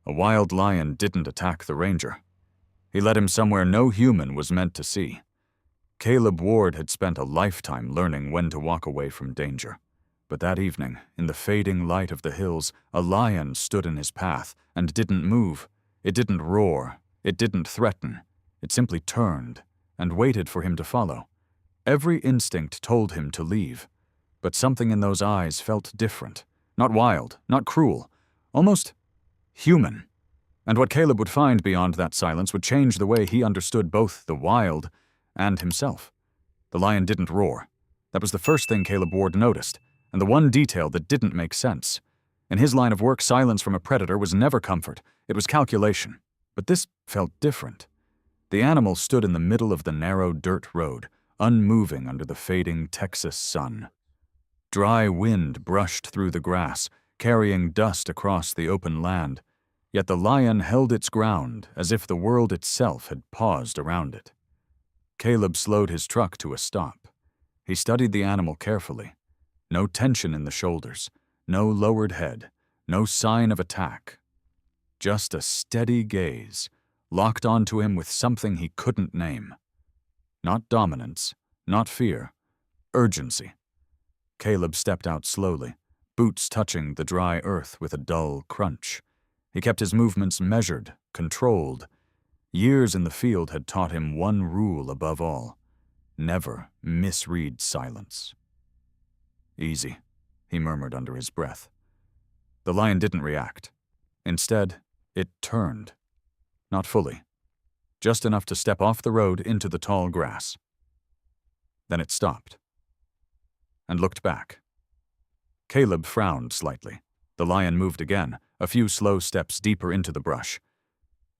A wild lion didn't attack the ranger. He led him somewhere no human was meant to see. Caleb Ward had spent a lifetime learning when to walk away from danger. But that evening, in the fading light of the hills, a lion stood in his path and didn't move. It didn't roar. It didn't threaten. It simply turned and waited for him to follow. Every instinct told him to leave. But something in those eyes felt different. Not wild, not cruel, almost human. And what Caleb would find beyond that silence would change the way he understood both the wild and himself. The lion didn't roar. That was the first thing Caleb Ward noticed, and the one detail that didn't make sense. In his line of work, silence from a predator was never comfort. It was calculation. But this felt different. The animal stood in the middle of the narrow dirt road, unmoving under the fading Texas sun. Dry wind brushed through the grass, carrying dust across the open land, yet the lion held its ground as if the world itself had paused around it. Caleb slowed his truck to a stop. He studied the animal carefully. No tension in the shoulders, no lowered head, no sign of attack. Just a steady gaze, locked onto him with something he couldn't name. Not dominance, not fear, urgency. Caleb stepped out slowly, boots touching the dry earth with a dull crunch. He kept his movements measured, controlled. Years in the field had taught him one rule above all: never misread silence. "Easy," he murmured under his breath. The lion didn't react. Instead, it turned. Not fully. Just enough to step off the road into the tall grass. Then it stopped. And looked back. Caleb frowned slightly. The lion moved again, a few slow steps deeper into the brush.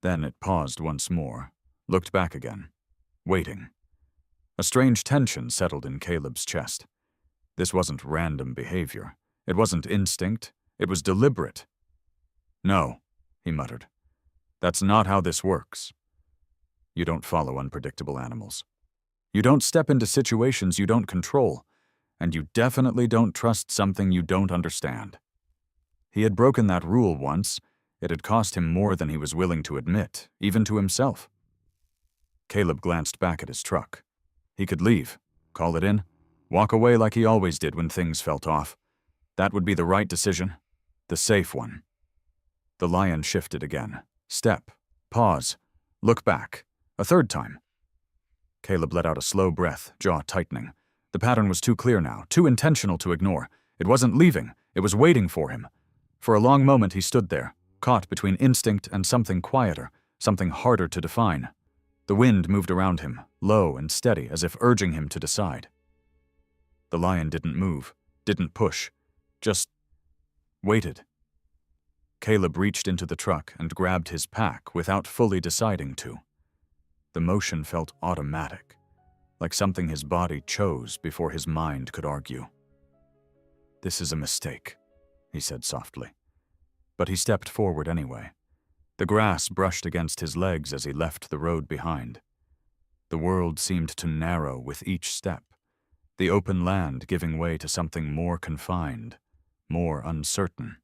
Then it paused once more, looked back again, waiting. A strange tension settled in Caleb's chest. This wasn't random behavior. It wasn't instinct. It was deliberate. "No," he muttered. "That's not how this works. You don't follow unpredictable animals. You don't step into situations you don't control. And you definitely don't trust something you don't understand." He had broken that rule once. It had cost him more than he was willing to admit, even to himself. Caleb glanced back at his truck. He could leave, call it in, walk away like he always did when things felt off. That would be the right decision, the safe one. The lion shifted again. Step, pause, look back, a third time. Caleb let out a slow breath, jaw tightening. The pattern was too clear now, too intentional to ignore. It wasn't leaving, it was waiting for him. For a long moment he stood there, caught between instinct and something quieter, something harder to define. The wind moved around him, low and steady, as if urging him to decide. The lion didn't move, didn't push, just waited. Caleb reached into the truck and grabbed his pack without fully deciding to. The motion felt automatic, like something his body chose before his mind could argue. "This is a mistake," he said softly. But he stepped forward anyway. The grass brushed against his legs as he left the road behind. The world seemed to narrow with each step, the open land giving way to something more confined, more uncertain.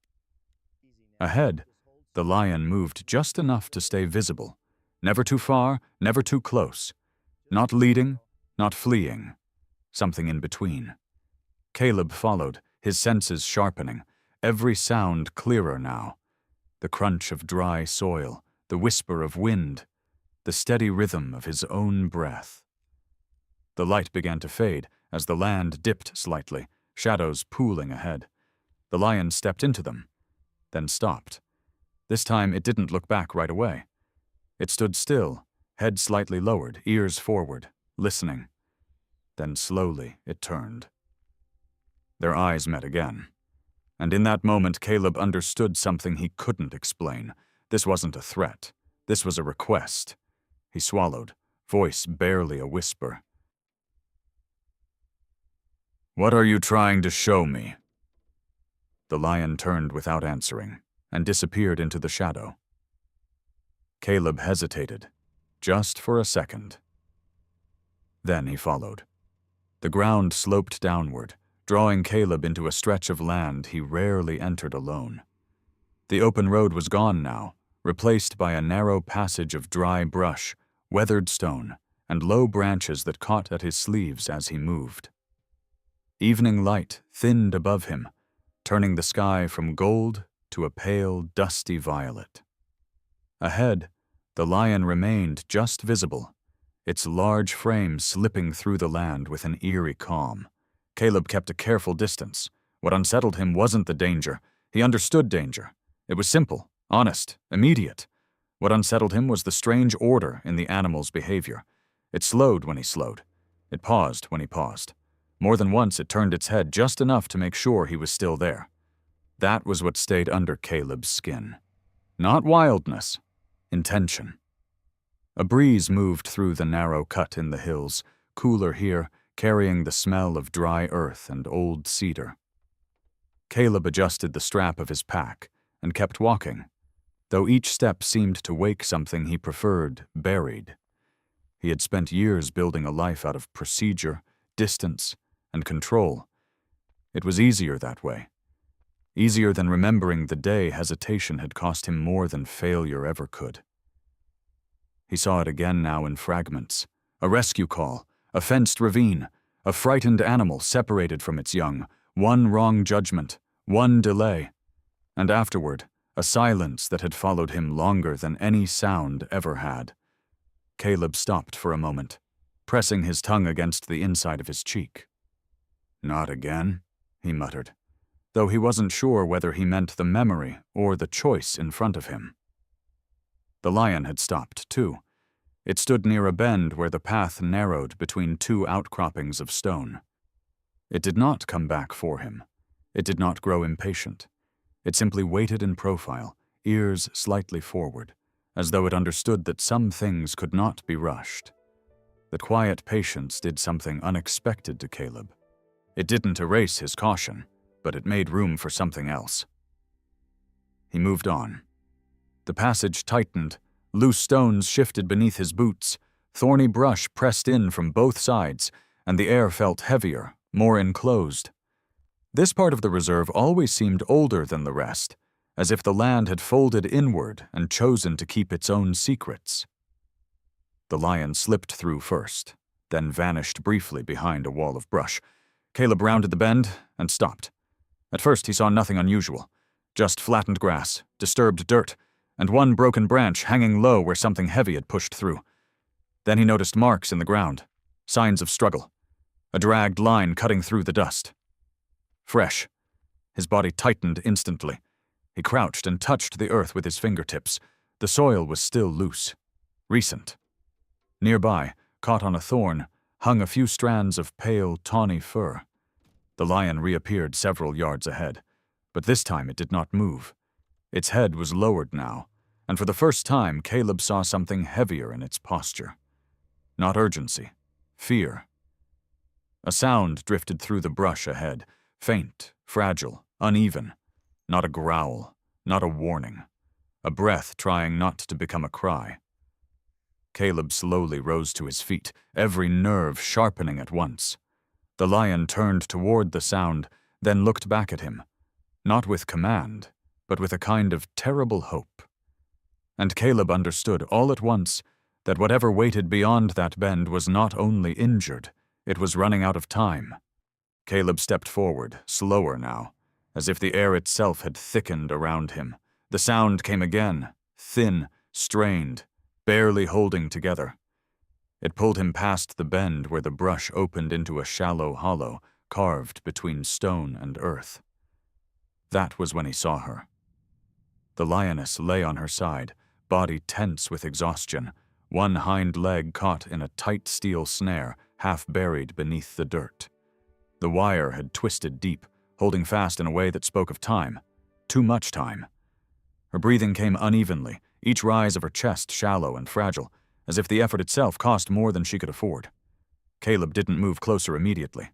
Ahead, the lion moved just enough to stay visible, never too far, never too close, not leading, not fleeing, something in between. Caleb followed, his senses sharpening, every sound clearer now. The crunch of dry soil, the whisper of wind, the steady rhythm of his own breath. The light began to fade as the land dipped slightly, shadows pooling ahead. The lion stepped into them, then stopped. This time it didn't look back right away. It stood still, head slightly lowered, ears forward, listening. Then slowly it turned. Their eyes met again. And in that moment, Caleb understood something he couldn't explain. This wasn't a threat. This was a request. He swallowed, voice barely a whisper. "What are you trying to show me?" The lion turned without answering and disappeared into the shadow. Caleb hesitated, just for a second. Then he followed. The ground sloped downward, drawing Caleb into a stretch of land he rarely entered alone. The open road was gone now, replaced by a narrow passage of dry brush, weathered stone, and low branches that caught at his sleeves as he moved. Evening light thinned above him, turning the sky from gold to a pale, dusty violet. Ahead, the lion remained just visible, its large frame slipping through the land with an eerie calm. Caleb kept a careful distance. What unsettled him wasn't the danger. He understood danger. It was simple, honest, immediate. What unsettled him was the strange order in the animal's behavior. It slowed when he slowed. It paused when he paused. More than once it turned its head just enough to make sure he was still there. That was what stayed under Caleb's skin. Not wildness, intention. A breeze moved through the narrow cut in the hills, cooler here, carrying the smell of dry earth and old cedar. Caleb adjusted the strap of his pack and kept walking, though each step seemed to wake something he preferred buried. He had spent years building a life out of procedure, distance, and control. It was easier that way. Easier than remembering the day hesitation had cost him more than failure ever could. He saw it again now in fragments. A rescue call, a fenced ravine, a frightened animal separated from its young, one wrong judgment, one delay, and afterward, a silence that had followed him longer than any sound ever had. Caleb stopped for a moment, pressing his tongue against the inside of his cheek. "Not again," he muttered, though he wasn't sure whether he meant the memory or the choice in front of him. The lion had stopped, too. It stood near a bend where the path narrowed between two outcroppings of stone. It did not come back for him. It did not grow impatient. It simply waited in profile, ears slightly forward, as though it understood that some things could not be rushed. That quiet patience did something unexpected to Caleb. It didn't erase his caution, but it made room for something else. He moved on. The passage tightened, loose stones shifted beneath his boots, thorny brush pressed in from both sides, and the air felt heavier, more enclosed. This part of the reserve always seemed older than the rest, as if the land had folded inward and chosen to keep its own secrets. The lion slipped through first, then vanished briefly behind a wall of brush. Caleb rounded the bend and stopped. At first he saw nothing unusual, just flattened grass, disturbed dirt, and one broken branch hanging low where something heavy had pushed through. Then he noticed marks in the ground, signs of struggle, a dragged line cutting through the dust. Fresh. His body tightened instantly. He crouched and touched the earth with his fingertips. The soil was still loose, recent. Nearby, caught on a thorn, hung a few strands of pale, tawny fur. The lion reappeared several yards ahead, but this time it did not move. Its head was lowered now, and for the first time Caleb saw something heavier in its posture. Not urgency, fear. A sound drifted through the brush ahead, faint, fragile, uneven. Not a growl, not a warning. A breath trying not to become a cry. Caleb slowly rose to his feet, every nerve sharpening at once. The lion turned toward the sound, then looked back at him, not with command, but with a kind of terrible hope. And Caleb understood all at once that whatever waited beyond that bend was not only injured, it was running out of time. Caleb stepped forward, slower now, as if the air itself had thickened around him. The sound came again, thin, strained, barely holding together. It pulled him past the bend where the brush opened into a shallow hollow carved between stone and earth. That was when he saw her. The lioness lay on her side, body tense with exhaustion, one hind leg caught in a tight steel snare, half buried beneath the dirt. The wire had twisted deep, holding fast in a way that spoke of time. Too much time. Her breathing came unevenly, each rise of her chest shallow and fragile, as if the effort itself cost more than she could afford. Caleb didn't move closer immediately.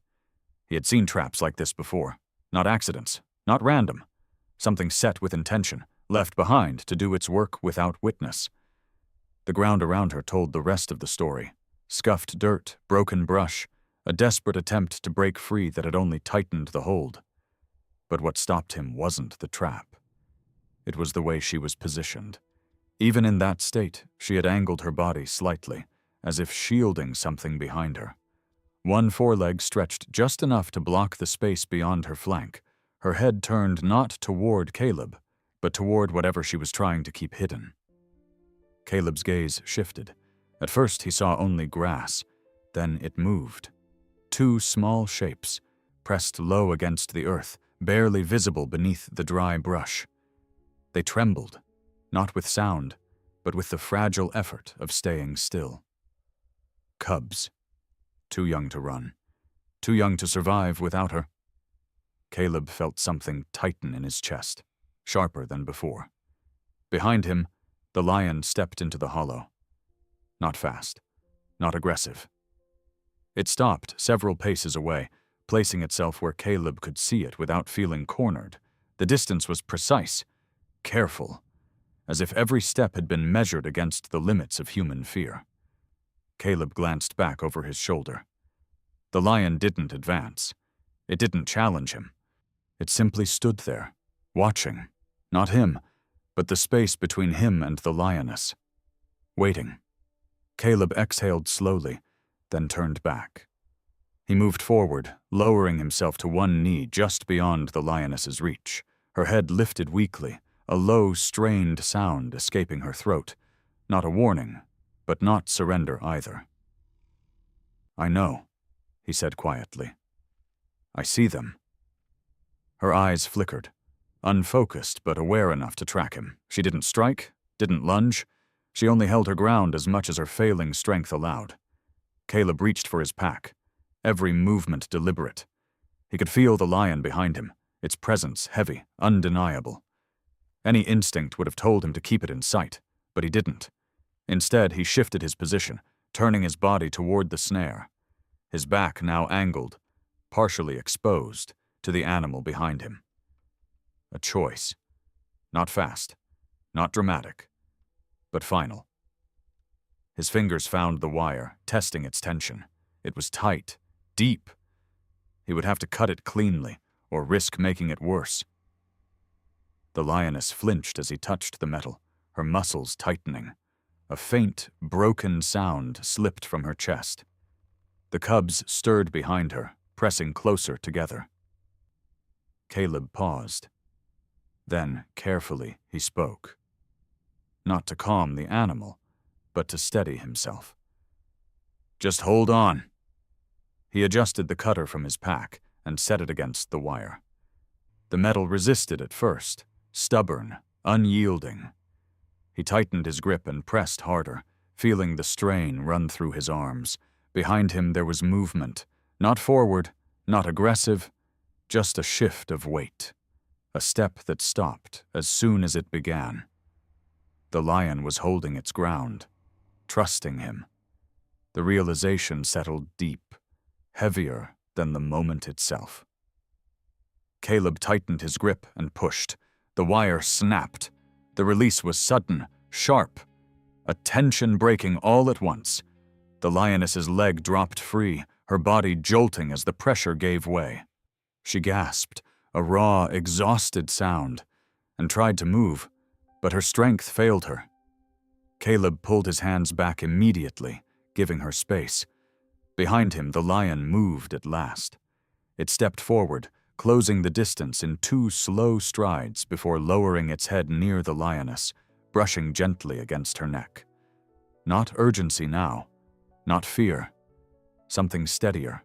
He had seen traps like this before. Not accidents, not random. Something set with intention, left behind to do its work without witness. The ground around her told the rest of the story. Scuffed dirt, broken brush, a desperate attempt to break free that had only tightened the hold. But what stopped him wasn't the trap. It was the way she was positioned. Even in that state, she had angled her body slightly, as if shielding something behind her. One foreleg stretched just enough to block the space beyond her flank, her head turned not toward Caleb, but toward whatever she was trying to keep hidden. Caleb's gaze shifted. At first he saw only grass, then it moved. Two small shapes, pressed low against the earth, barely visible beneath the dry brush. They trembled, not with sound, but with the fragile effort of staying still. Cubs. Too young to run. Too young to survive without her. Caleb felt something tighten in his chest, sharper than before. Behind him, the lion stepped into the hollow. Not fast, not aggressive. It stopped several paces away, placing itself where Caleb could see it without feeling cornered. The distance was precise, careful, as if every step had been measured against the limits of human fear. Caleb glanced back over his shoulder. The lion didn't advance. It didn't challenge him. It simply stood there, watching, not him, but the space between him and the lioness. Waiting. Caleb exhaled slowly, then turned back. He moved forward, lowering himself to one knee just beyond the lioness's reach, her head lifted weakly, a low, strained sound escaping her throat. Not a warning, but not surrender either. "I know," he said quietly. "I see them." Her eyes flickered, unfocused but aware enough to track him. She didn't strike, didn't lunge. She only held her ground as much as her failing strength allowed. Caleb reached for his pack, every movement deliberate. He could feel the lion behind him, its presence heavy, undeniable. Any instinct would have told him to keep it in sight, but he didn't. Instead, he shifted his position, turning his body toward the snare, his back now angled, partially exposed, to the animal behind him. A choice. Not fast, not dramatic, but final. His fingers found the wire, testing its tension. It was tight, deep. He would have to cut it cleanly, or risk making it worse. The lioness flinched as he touched the metal, her muscles tightening. A faint, broken sound slipped from her chest. The cubs stirred behind her, pressing closer together. Caleb paused. Then, carefully, he spoke. Not to calm the animal, but to steady himself. "Just hold on." He adjusted the cutter from his pack and set it against the wire. The metal resisted at first, stubborn, unyielding. He tightened his grip and pressed harder, feeling the strain run through his arms. Behind him there was movement, not forward, not aggressive, just a shift of weight, a step that stopped as soon as it began. The lion was holding its ground, trusting him. The realization settled deep, heavier than the moment itself. Caleb tightened his grip and pushed. The wire snapped. The release was sudden, sharp, a tension breaking all at once. The lioness's leg dropped free, her body jolting as the pressure gave way. She gasped, a raw, exhausted sound, and tried to move, but her strength failed her. Caleb pulled his hands back immediately, giving her space. Behind him, the lion moved at last. It stepped forward, closing the distance in 2 slow strides before lowering its head near the lioness, brushing gently against her neck. Not urgency now, not fear. Something steadier,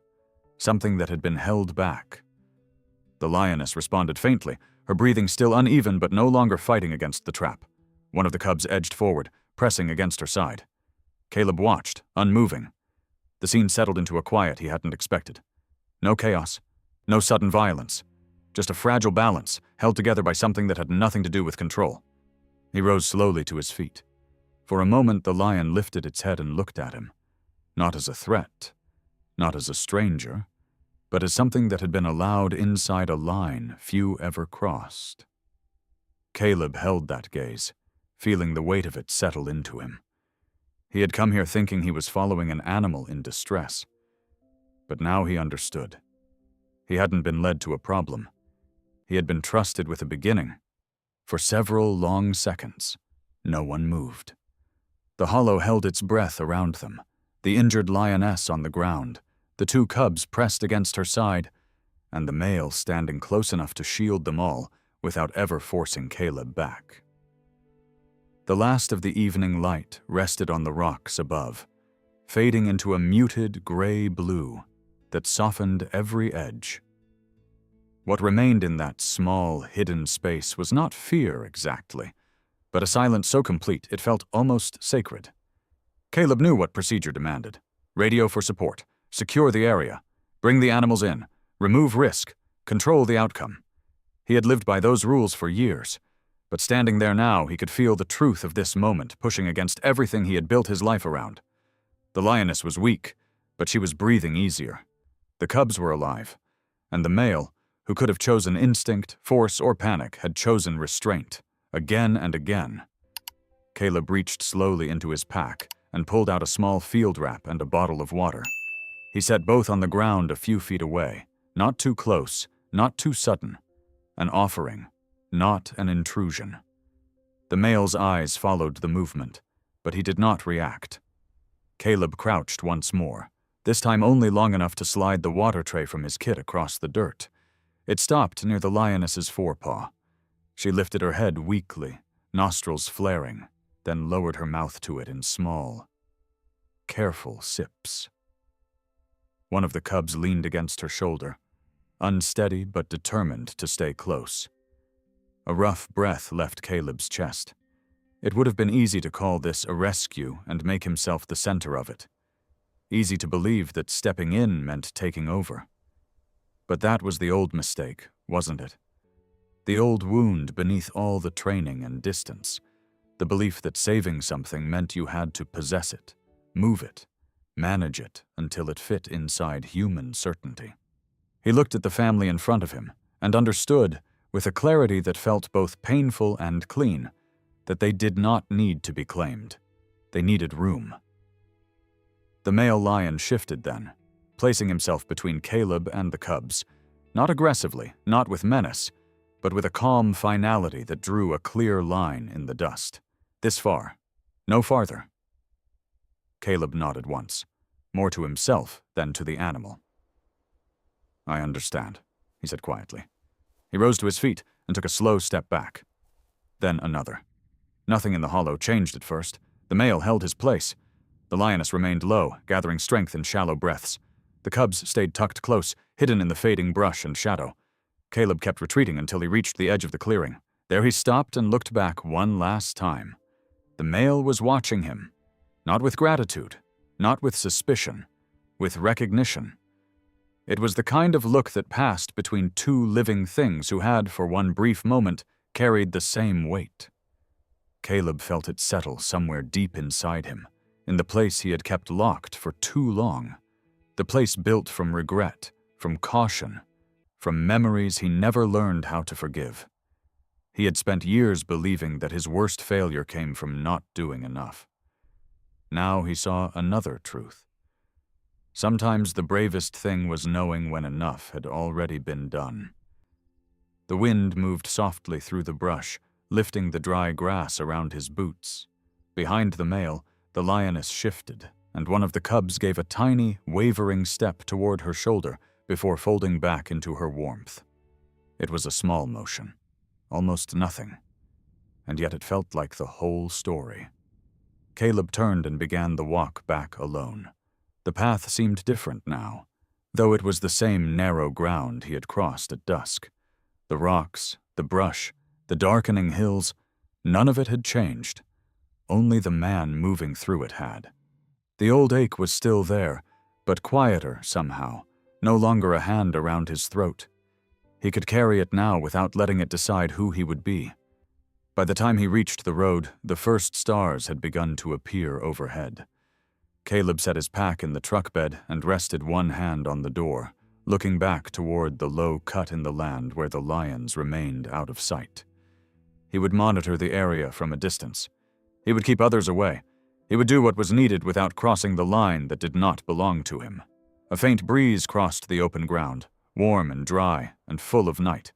something that had been held back. The lioness responded faintly, her breathing still uneven but no longer fighting against the trap. One of the cubs edged forward, pressing against her side. Caleb watched, unmoving. The scene settled into a quiet he hadn't expected. No chaos, no sudden violence, just a fragile balance held together by something that had nothing to do with control. He rose slowly to his feet. For a moment, the lion lifted its head and looked at him, not as a threat, not as a stranger, but as something that had been allowed inside a line few ever crossed. Caleb held that gaze, feeling the weight of it settle into him. He had come here thinking he was following an animal in distress, but now he understood. He hadn't been led to a problem. He had been trusted with a beginning. For several long seconds, No one moved. The hollow held its breath around them, the injured lioness on the ground, the two cubs pressed against her side, and the male standing close enough to shield them all without ever forcing Caleb back. The last of the evening light rested on the rocks above, fading into a muted gray blue that softened every edge. What remained in that small, hidden space was not fear exactly, but a silence so complete it felt almost sacred. Caleb knew what procedure demanded. Radio for support, secure the area, bring the animals in, remove risk, control the outcome. He had lived by those rules for years, but standing there now he could feel the truth of this moment pushing against everything he had built his life around. The lioness was weak, but she was breathing easier. The cubs were alive, and the male, who could have chosen instinct, force, or panic, had chosen restraint, again and again. Caleb reached slowly into his pack and pulled out a small field wrap and a bottle of water. He set both on the ground a few feet away, not too close, not too sudden. An offering, not an intrusion. The male's eyes followed the movement, but he did not react. Caleb crouched once more, this time only long enough to slide the water tray from his kit across the dirt. It stopped near the lioness's forepaw. She lifted her head weakly, nostrils flaring, then lowered her mouth to it in small, careful sips. One of the cubs leaned against her shoulder, unsteady but determined to stay close. A rough breath left Caleb's chest. It would have been easy to call this a rescue and make himself the center of it. Easy to believe that stepping in meant taking over. But that was the old mistake, wasn't it? The old wound beneath all the training and distance. The belief that saving something meant you had to possess it, move it, manage it until it fit inside human certainty. He looked at the family in front of him and understood, with a clarity that felt both painful and clean, that they did not need to be claimed. They needed room. The male lion shifted then, placing himself between Caleb and the cubs, not aggressively, not with menace, but with a calm finality that drew a clear line in the dust. This far, no farther. Caleb nodded once, more to himself than to the animal. "I understand," he said quietly. He rose to his feet and took a slow step back. Then another. Nothing in the hollow changed at first. The male held his place. The lioness remained low, gathering strength in shallow breaths. The cubs stayed tucked close, hidden in the fading brush and shadow. Caleb kept retreating until he reached the edge of the clearing. There he stopped and looked back one last time. The male was watching him, not with gratitude, not with suspicion, with recognition. It was the kind of look that passed between two living things who had, for one brief moment, carried the same weight. Caleb felt it settle somewhere deep inside him, in the place he had kept locked for too long. The place built from regret, from caution, from memories he never learned how to forgive. He had spent years believing that his worst failure came from not doing enough. Now he saw another truth. Sometimes the bravest thing was knowing when enough had already been done. The wind moved softly through the brush, lifting the dry grass around his boots. Behind the male, the lioness shifted, and one of the cubs gave a tiny, wavering step toward her shoulder before folding back into her warmth. It was a small motion, almost nothing, and yet it felt like the whole story. Caleb turned and began the walk back alone. The path seemed different now, though it was the same narrow ground he had crossed at dusk. The rocks, the brush, the darkening hills, none of it had changed. Only the man moving through it had. The old ache was still there, but quieter somehow, no longer a hand around his throat. He could carry it now without letting it decide who he would be. By the time he reached the road, the first stars had begun to appear overhead. Caleb set his pack in the truck bed and rested one hand on the door, looking back toward the low cut in the land where the lions remained out of sight. He would monitor the area from a distance. He would keep others away. He would do what was needed without crossing the line that did not belong to him. A faint breeze crossed the open ground, warm and dry and full of night.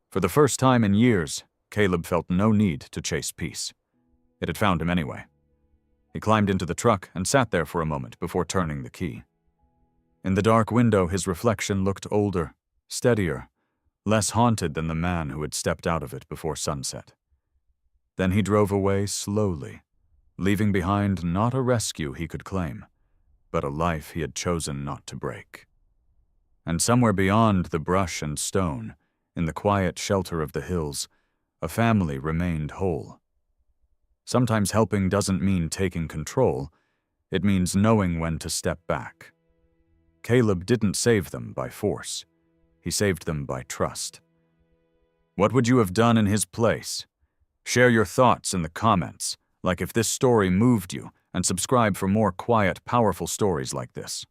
For the first time in years, Caleb felt no need to chase peace. It had found him anyway. He climbed into the truck and sat there for a moment before turning the key. In the dark window, his reflection looked older, steadier, less haunted than the man who had stepped out of it before sunset. Then he drove away slowly, leaving behind not a rescue he could claim, but a life he had chosen not to break. And somewhere beyond the brush and stone, in the quiet shelter of the hills, a family remained whole. Sometimes helping doesn't mean taking control, it means knowing when to step back. Caleb didn't save them by force. He saved them by trust. What would you have done in his place? Share your thoughts in the comments, like if this story moved you, and subscribe for more quiet, powerful stories like this.